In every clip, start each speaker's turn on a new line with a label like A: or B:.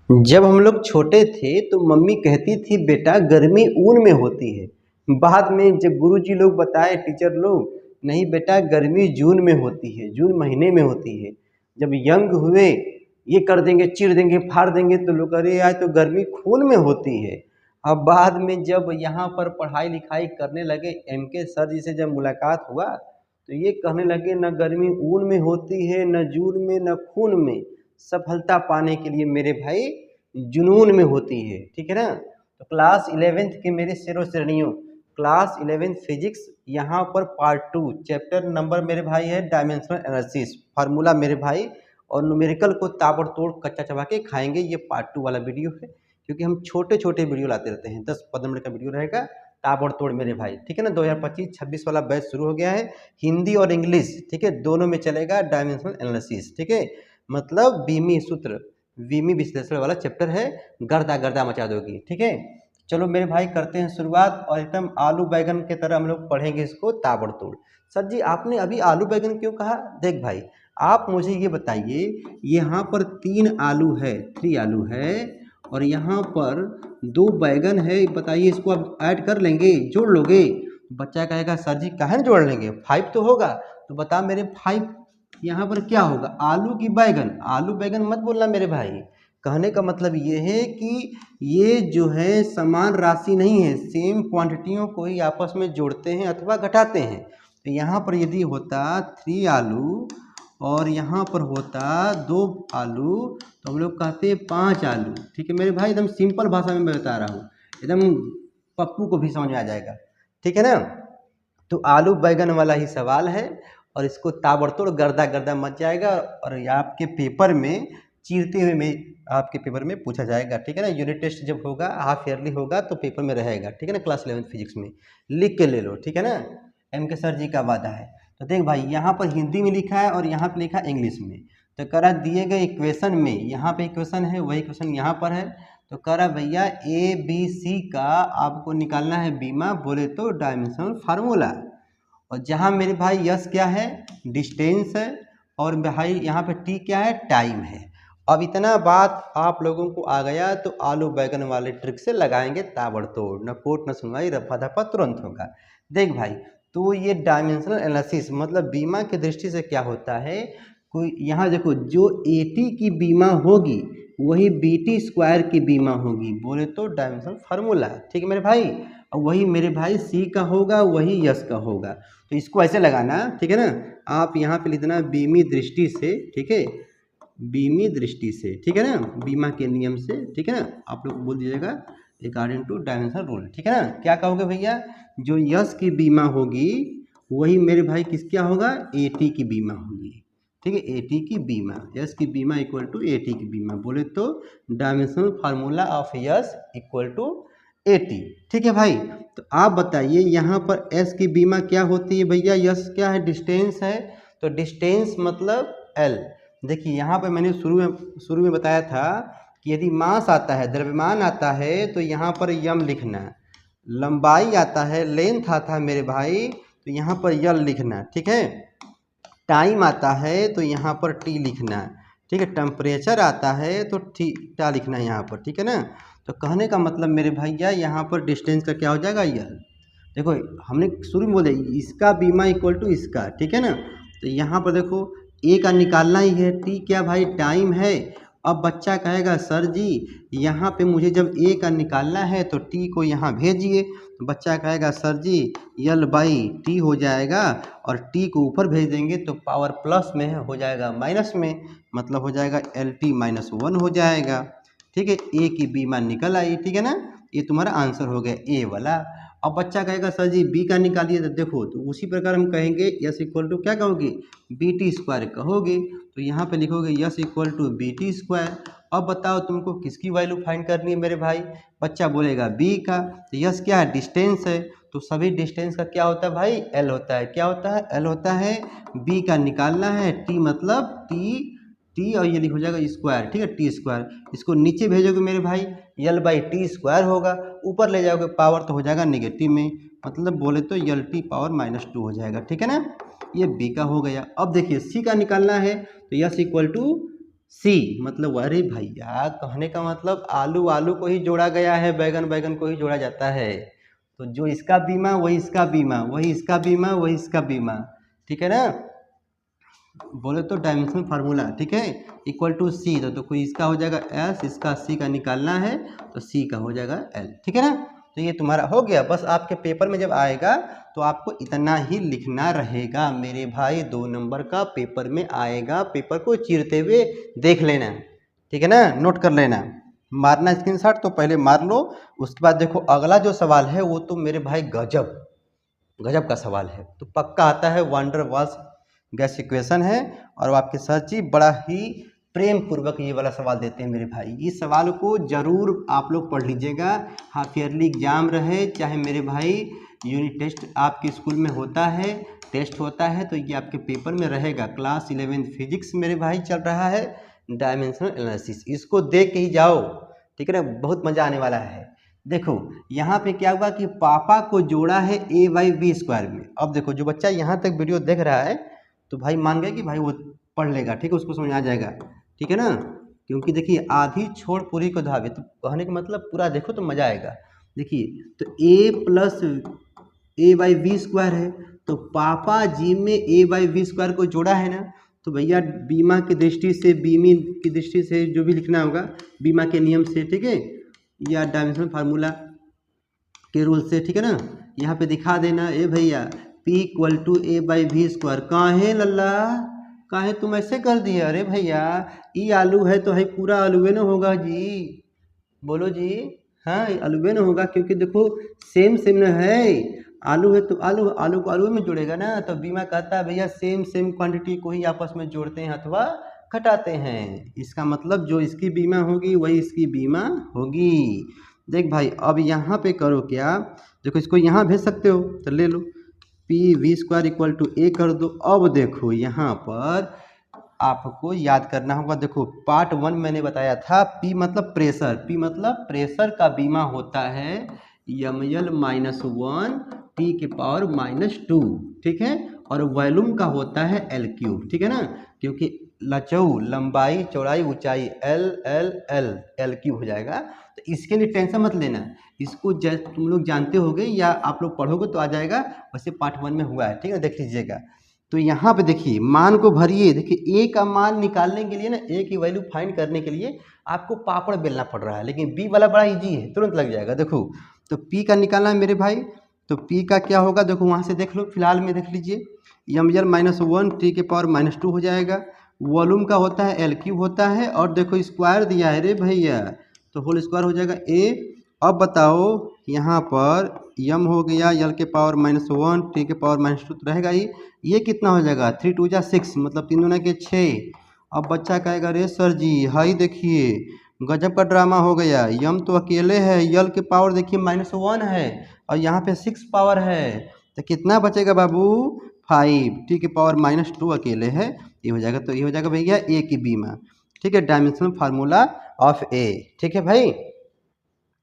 A: जब हम लोग छोटे थे तो मम्मी कहती थी बेटा गर्मी ऊन में होती है। बाद में जब गुरुजी लोग बताए टीचर लोग, नहीं बेटा गर्मी जून में होती है, जून महीने में होती है। जब यंग हुए ये कर देंगे, चीर देंगे, फाड़ देंगे तो लोग अरे यार तो गर्मी खून में होती है। अब बाद में जब यहाँ पर पढ़ाई लिखाई करने लगे, एमके सर जी से जब मुलाकात हुआ तो ये कहने लगे न गर्मी ऊन में होती है, न जून में, न खून में। सफलता पाने के लिए मेरे भाई जुनून में होती है। ठीक है ना। तो क्लास 11th के मेरे शेरों शेरनियों, क्लास 11th फिजिक्स यहाँ पर पार्ट 2 चैप्टर नंबर मेरे भाई है डायमेंशनल एनालिसिस फार्मूला मेरे भाई, और न्यूमेरिकल को ताबड़तोड़ कच्चा चबा के खाएंगे। ये पार्ट 2 वाला वीडियो है, क्योंकि हम छोटे छोटे वीडियो लाते रहते हैं। 10-15 मिनट का वीडियो रहेगा ताबड़तोड़ मेरे भाई। ठीक है ना। 2025-26 वाला बैच शुरू हो गया है, हिंदी और इंग्लिश ठीक है दोनों में चलेगा डायमेंशनल एनालिसिस। ठीक है, मतलब बीमी सूत्र, वीमी विश्लेषण वाला चैप्टर है, गर्दा गर्दा मचा दोगी। ठीक है, चलो मेरे भाई करते हैं शुरुआत, और एकदम आलू बैगन के तरह हम लोग पढ़ेंगे इसको ताबड़तोड़। सर जी आपने अभी आलू बैगन क्यों कहा? देख भाई आप मुझे ये बताइए, यहाँ पर 3 आलू है, 3 आलू है, और यहाँ पर 2 बैगन है। बताइए इसको आप ऐड कर लेंगे, जोड़ लोगे? बच्चा कहेगा सर जी काहे जोड़ लेंगे, 5 तो होगा। तो बता मेरे 5 यहाँ पर क्या होगा? आलू की बैगन, आलू बैगन मत बोलना मेरे भाई। कहने का मतलब ये है कि ये जो है समान राशि नहीं है, सेम क्वांटिटियों को ही आपस में जोड़ते हैं अथवा घटाते हैं। तो यहाँ पर यदि होता 3 आलू और यहाँ पर होता 2 आलू तो हम लोग कहते हैं 5 आलू। ठीक है मेरे भाई, एकदम सिंपल भाषा में मैं बता रहा हूँ, एकदम पप्पू को भी समझ में आ जाएगा। ठीक है ना। तो आलू बैगन वाला ही सवाल है, और इसको ताबड़तोड़ गर्दा गर्दा मच जाएगा, और आपके पेपर में चीरते हुए में आपके पेपर में पूछा जाएगा। ठीक है ना। यूनिट टेस्ट जब होगा, हाफ ईयरली होगा, तो पेपर में रहेगा। ठीक है ना। क्लास 11 फिजिक्स में लिख के ले लो। ठीक है ना। एम के सर जी का वादा है। तो देख भाई यहाँ पर हिंदी में लिखा है और यहाँ पर लिखा है इंग्लिश में। तो करा दिए गए इक्वेशन में, यहाँ पे इक्वेशन है, वही इक्वेशन यहाँ पर है। तो करा भैया ए बी सी का आपको निकालना है बीमा, बोले तो डायमेंशनल फार्मूला। और जहाँ मेरे भाई यस क्या है? डिस्टेंस है, और भाई यहाँ पे टी क्या है? टाइम है। अब इतना बात आप लोगों को आ गया तो आलू बैगन वाले ट्रिक से लगाएंगे ताबड़तोड़, न कोट न सुनवाई, रफा दफा तुरंत होगा। देख भाई, तो ये डायमेंशनल एनालिसिस मतलब बीमा की दृष्टि से क्या होता है, कोई यहाँ देखो जो एटी की बीमा होगी वही बीटी स्क्वायर की बीमा होगी, बोले तो डायमेंशनल फार्मूला। ठीक है मेरे भाई। और वही मेरे भाई सी का होगा, वही यस का होगा। तो इसको ऐसे लगाना, ठीक है ना। आप यहाँ पे लिखना बीमी दृष्टि से, ठीक है, बीमी दृष्टि से, ठीक है ना, बीमा के नियम से। ठीक है ना। आप लोग बोल दीजिएगा अकॉर्डिंग टू डायमेंशनल रूल। ठीक है ना। क्या कहोगे भैया? जो यस की बीमा होगी वही मेरे भाई किस क्या होगा? एटी की बीमा होगी। ठीक है, एटी की बीमा, यस की बीमा इक्वल टू एटी की बीमा, बोले तो dimensional formula of S equal to 80। ठीक है भाई। तो आप बताइए यहाँ पर एस की बीमा क्या होती है भैया? यस क्या है? डिस्टेंस है। तो डिस्टेंस मतलब एल। देखिए यहाँ पर मैंने शुरू में बताया था कि यदि मास आता है, द्रव्यमान आता है, तो यहाँ पर यम लिखना, लंबाई आता है, लेंथ आता है मेरे भाई, तो यहाँ पर यल लिखना। ठीक है। टाइम आता है तो यहाँ पर टी लिखना। ठीक है। टेम्परेचर आता है तो टा लिखना है यहाँ पर। ठीक है ना। तो कहने का मतलब मेरे भैया यहाँ पर डिस्टेंस का क्या हो जाएगा? यल। देखो हमने शुरू में बोले इसका बीमा इक्वल टू इसका। ठीक है ना। तो यहाँ पर देखो ए का निकालना ही है, टी क्या भाई? टाइम है। अब बच्चा कहेगा सर जी यहाँ पे मुझे जब ए का निकालना है तो टी को यहाँ भेजिए। तो बच्चा कहेगा sir ji L by T हो जाएगा, और टी को ऊपर भेज देंगे तो पावर प्लस में हो जाएगा माइनस में, मतलब हो जाएगा एल टी माइनस 1 हो जाएगा। ठीक है। ए की बीमा निकल आई। ठीक है ना। ये तुम्हारा आंसर हो गया ए वाला। अब बच्चा कहेगा सर जी बी का निकालिए, तो देखो तो उसी प्रकार हम कहेंगे यस इक्वल टू क्या कहोगे? बी टी स्क्वायर कहोगे। तो यहाँ पे लिखोगे S equal to B T square. अब बताओ तुमको किसकी वैल्यू फाइंड करनी है मेरे भाई? बच्चा बोलेगा बी का। तो यस क्या है? डिस्टेंस है। तो सभी डिस्टेंस का क्या होता है भाई? एल होता है। क्या होता है? एल होता है। बी का निकालना है, टी मतलब टी, टी और ये लिखो जाएगा स्क्वायर। ठीक है, टी स्क्वायर। इसको नीचे भेजोगे मेरे भाई यल बाई टी स्क्वायर होगा, ऊपर ले जाओगे पावर तो हो जाएगा नेगेटिव में, मतलब बोले तो यल टी पावर -2 हो जाएगा। ठीक है ना। ये बी का हो गया। अब देखिए सी का निकालना है, तो यस इक्वल टू सी मतलब, अरे भैया कहने का मतलब आलू आलू को ही जोड़ा गया है, बैगन बैगन को ही जोड़ा जाता है। तो जो इसका बीमा वही इसका बीमा, वही इसका बीमा वही इसका बीमा, ठीक है ना। बोले तो डायमेंशनल फार्मूला, ठीक है, इक्वल टू सी। तो कोई इसका हो जाएगा एस, इसका सी का निकालना है तो सी का हो जाएगा एल, ठीक है ना। तो ये तुम्हारा हो गया। बस आपके पेपर में जब आएगा तो आपको इतना ही लिखना रहेगा मेरे भाई। 2 नंबर का पेपर में आएगा, पेपर को चीरते हुए देख लेना, ठीक है ना, नोट कर लेना। मारना स्क्रीनशॉट तो पहले मार लो, उसके बाद देखो अगला जो सवाल है वो तो मेरे भाई गजब गजब का सवाल है। तो पक्का आता है, वंडर वाल्स गैस इक्वेशन है। और वो आपके सर जी बड़ा ही प्रेम पूर्वक ये वाला सवाल देते हैं मेरे भाई। इस सवाल को जरूर आप लोग पढ़ लीजिएगा। हाफ ईयरली एग्जाम रहे चाहे मेरे भाई यूनिट टेस्ट आपके स्कूल में होता है, टेस्ट होता है, तो ये आपके पेपर में रहेगा। क्लास 11 फिजिक्स मेरे भाई चल रहा है, डायमेंशनल एनालिसिस, इसको देख के ही जाओ, ठीक है ना, बहुत मजा आने वाला है। देखो यहाँ पे क्या हुआ कि पापा को जोड़ा है a बाई बी स्क्वायर में। अब देखो जो बच्चा यहाँ तक वीडियो देख रहा है तो भाई मान गया कि भाई वो पढ़ लेगा, ठीक है, उसको समझ आ जाएगा, ठीक है ना। क्योंकि देखिए आधी छोड़ पूरी को धावे, तो कहने का मतलब पूरा देखो तो मजा आएगा। देखिए तो a plus A by B square है, तो पापा जी में a बाई बी स्क्वायर को जोड़ा है ना, तो भैया बीमा की दृष्टि से, बीमी की दृष्टि से जो भी लिखना होगा बीमा के नियम से, ठीक है, या डायमेंशनल फार्मूला के रूल से, ठीक है ना, यहाँ पे दिखा देना। ए भैया P equal to A by B square, काहे लल्ला काहे तुम ऐसे कर दिए। अरे भैया ई आलू है तो है पूरा आलूए न होगा जी, बोलो जी, हाँ आलूए न होगा, क्योंकि देखो सेम सेम न है। आलू है तो आलू, आलू को आलू में जोड़ेगा ना। तो बीमा कहता है भैया सेम सेम क्वांटिटी को ही आपस में जोड़ते हैं अथवा घटाते हैं। इसका मतलब जो इसकी बीमा होगी वही इसकी बीमा होगी। देख भाई अब यहाँ पे करो क्या, देखो इसको यहाँ भेज सकते हो तो ले लो, P V square equal to A कर दो। अब देखो यहाँ पर आपको याद करना होगा, देखो पार्ट 1 मैंने बताया था, पी मतलब प्रेशर, पी मतलब प्रेशर का बीमा होता है ml -1 टी के पावर -2, ठीक है, और वॉल्यूम का होता है एल क्यूब, ठीक है ना, क्योंकि लचऊ लंबाई चौड़ाई ऊंचाई L L L L cube हो जाएगा। तो इसके लिए टेंशन मत लेना, इसको तुम लोग जानते होगे या आप लोग पढ़ोगे तो आ जाएगा, वैसे पार्ट 1 में हुआ है, ठीक है, देख लीजिएगा। तो यहाँ पे देखिए मान को भरिए, देखिए ए का मान निकालने के लिए ना, ए की वैल्यू फाइंड करने के लिए आपको पापड़ बेलना पड़ रहा है, लेकिन बी वाला बड़ा इजी है, तुरंत लग जाएगा। देखो तो पी का निकालना है मेरे भाई, तो पी का क्या होगा, देखो वहाँ से देख लो, फिलहाल में देख लीजिए, ml -1 टी के पावर -2 हो जाएगा। वॉल्यूम का होता है एल क्यूब होता है, और देखो स्क्वायर दिया है रे भैया, तो होल स्क्वायर हो जाएगा ए। अब बताओ यहाँ पर यम हो गया यल के पावर -1 टी के पावर -2 तो रहेगा ही, ये कितना हो जाएगा 3 2 जा 6, मतलब 3 दूना के 6। अब बच्चा कहेगा रे सर जी हाई देखिए गजब का ड्रामा हो गया, यम तो अकेले है, यल के पावर देखिए -1 है और यहाँ पे 6 पावर है, तो कितना बचेगा बाबू 5, टी के पावर -2 अकेले है, ये हो जाएगा। तो ये हो जाएगा भैया ए की बीमा, ठीक है, डायमेंशनल फार्मूला ऑफ ए, ठीक है भाई,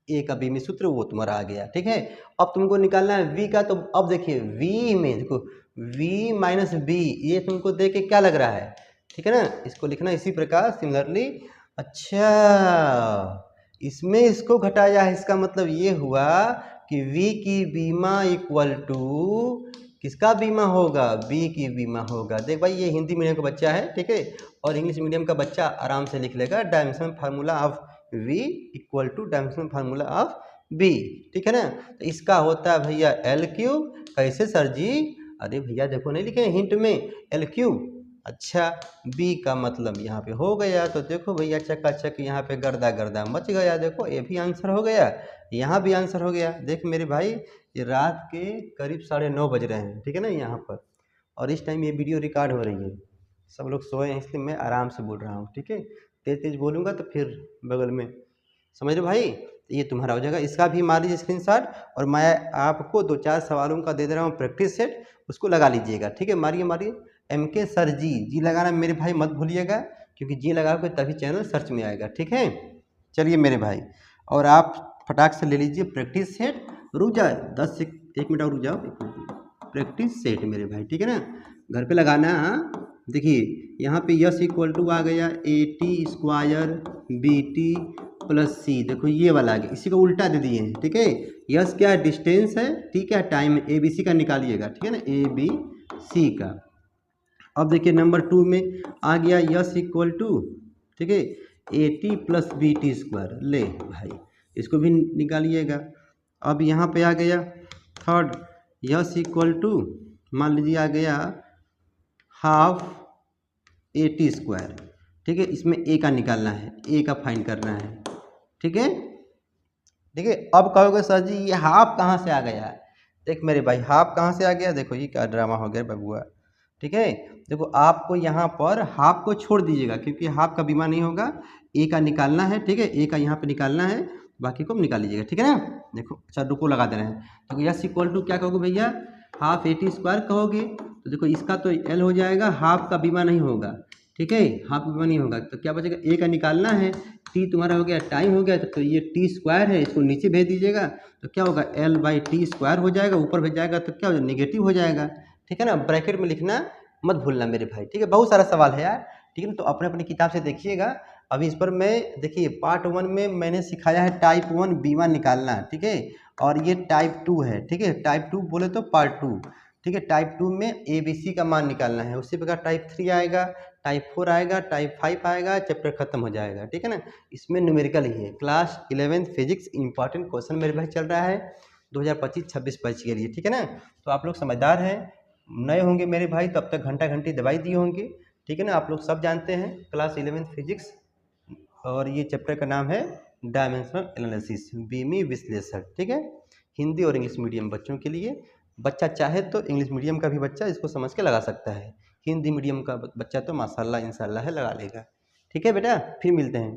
A: ए का बीमी सूत्र वो तुम्हारा आ गया, ठीक है। अब तुमको निकालना है वी का, तो अब देखिए वी में देखो वी माइनस बी, ये तुमको देख के क्या लग रहा है, ठीक है ना, इसको लिखना इसी प्रकार सिमिलरली। अच्छा इसमें इसको घटाया है, इसका मतलब ये हुआ कि v की बीमा इक्वल टू किसका बीमा होगा, b की बीमा होगा। देख भाई ये हिंदी मीडियम का बच्चा है, ठीक है, और इंग्लिश मीडियम का बच्चा आराम से लिख लेगा dimensional formula of v equal two dimensional formula of b, ठीक है ना। तो इसका होता है भैया एल क्यूब, कैसे सर जी, अरे भैया देखो नहीं लिखे हिंट में एल क्यूब। अच्छा बी का मतलब यहाँ पे हो गया, तो देखो भैया चकाचक यहाँ पे गर्दा गर्दा मच गया, देखो ये भी आंसर हो गया, यहाँ भी आंसर हो गया। देख मेरे भाई ये रात के करीब 9:30 बज रहे हैं, ठीक है ना यहाँ पर, और इस टाइम ये वीडियो रिकॉर्ड हो रही है, सब लोग सोए हैं इसलिए मैं आराम से बोल रहा हूँ, ठीक है, तेज तेज बोलूँगा तो फिर बगल में, समझ लो भाई। ये तुम्हारा हो जाएगा, इसका भी मार लीजिए स्क्रीनशॉट, और मैं आपको 2-4 सवालों का दे दे रहा हूँ प्रैक्टिस सेट, उसको लगा लीजिएगा, ठीक है, मारिए मारिए। एम के सर जी लगाना मेरे भाई मत भूलिएगा, क्योंकि जी लगाओगे तभी चैनल सर्च में आएगा, ठीक है। चलिए मेरे भाई, और आप फटाक से ले लीजिए प्रैक्टिस सेट, रुक जाए 10 से 1 मिनट और रुक जाओ, प्रैक्टिस सेट मेरे भाई, ठीक है ना, घर पे लगाना। देखिए यहाँ पे यस इक्वल टू आ गया AT² BT प्लस सी, देखो ये वाला आ गया, इसी को उल्टा दे दिए हैं, ठीक है। यस क्या है, डिस्टेंस है, ठीक है, टाइम ABC का निकालिएगा, ठीक है ना, ABC का। अब देखिए नंबर 2 में आ गया यस इक्वल टू, ठीक है, AT प्लस BT², ले भाई इसको भी निकालिएगा। अब यहाँ पे आ गया थर्ड यस इक्वल टू, मान लीजिए आ गया हाफ AT², ठीक है, इसमें A का निकालना है, A का फाइंड करना है, ठीक है। देखिए अब कहोगे सर जी ये हाफ कहाँ से आ गया, देख मेरे भाई हाफ कहाँ से आ गया, देखो ये क्या ड्रामा हो गया बबुआ, ठीक है। देखो आपको यहाँ पर हाफ को छोड़ दीजिएगा क्योंकि हाफ का बीमा नहीं होगा, A का निकालना है, ठीक है, A का यहाँ पे निकालना है, बाकी को निकाल लीजिएगा, ठीक है ना। देखो अच्छा रुको लगा दे रहे हैं, तो यस इक्वल टू क्या कहोगे भैया, हाफ AT² कहोगे, तो देखो इसका तो L हो जाएगा, हाफ का बीमा नहीं होगा, ठीक है, हाफ बीमा नहीं होगा, तो क्या बचेगा, A का निकालना है, T तुम्हारा हो गया, टाइम हो गया, तो ये T² है, इसको नीचे भेज दीजिएगा, तो क्या होगा L/T² हो जाएगा, ऊपर भेज जाएगा तो क्या हो जाएगा, निगेटिव हो जाएगा, ठीक है ना। ब्रैकेट में लिखना मत भूलना मेरे भाई, ठीक है, बहुत सारा सवाल है यार, ठीक है ना, तो अपने अपनी किताब से देखिएगा। अभी इस पर मैं देखिए पार्ट 1 में मैंने सिखाया है टाइप 1 बीमा निकालना, ठीक है, और ये टाइप 2 है, ठीक है, टाइप 2 बोले तो पार्ट 2, ठीक है, टाइप 2 में ABC का मान निकालना है, उसी प्रकार टाइप 3 आएगा, टाइप 4 आएगा, टाइप 5 आएगा, चैप्टर खत्म हो जाएगा, ठीक है ना। इसमें न्यूमेरिकल ही है, class 11th physics important question मेरे भाई चल रहा है 2025-26 बैच के लिए, ठीक है ना। तो आप लोग समझदार हैं, नए होंगे मेरे भाई तो अब तक घंटा घंटी दवाई दिए होंगे, ठीक है ना, आप लोग सब जानते हैं क्लास 11th फिजिक्स, और ये चैप्टर का नाम है डायमेंशनल एनालिसिस, बीमी विश्लेषण, ठीक है, हिंदी और इंग्लिश मीडियम बच्चों के लिए। बच्चा चाहे तो इंग्लिश मीडियम का भी बच्चा इसको समझ के लगा सकता है, हिंदी मीडियम का बच्चा तो माशाल्लाह इंशाल्लाह है लगा लेगा, ठीक है बेटा, फिर मिलते हैं।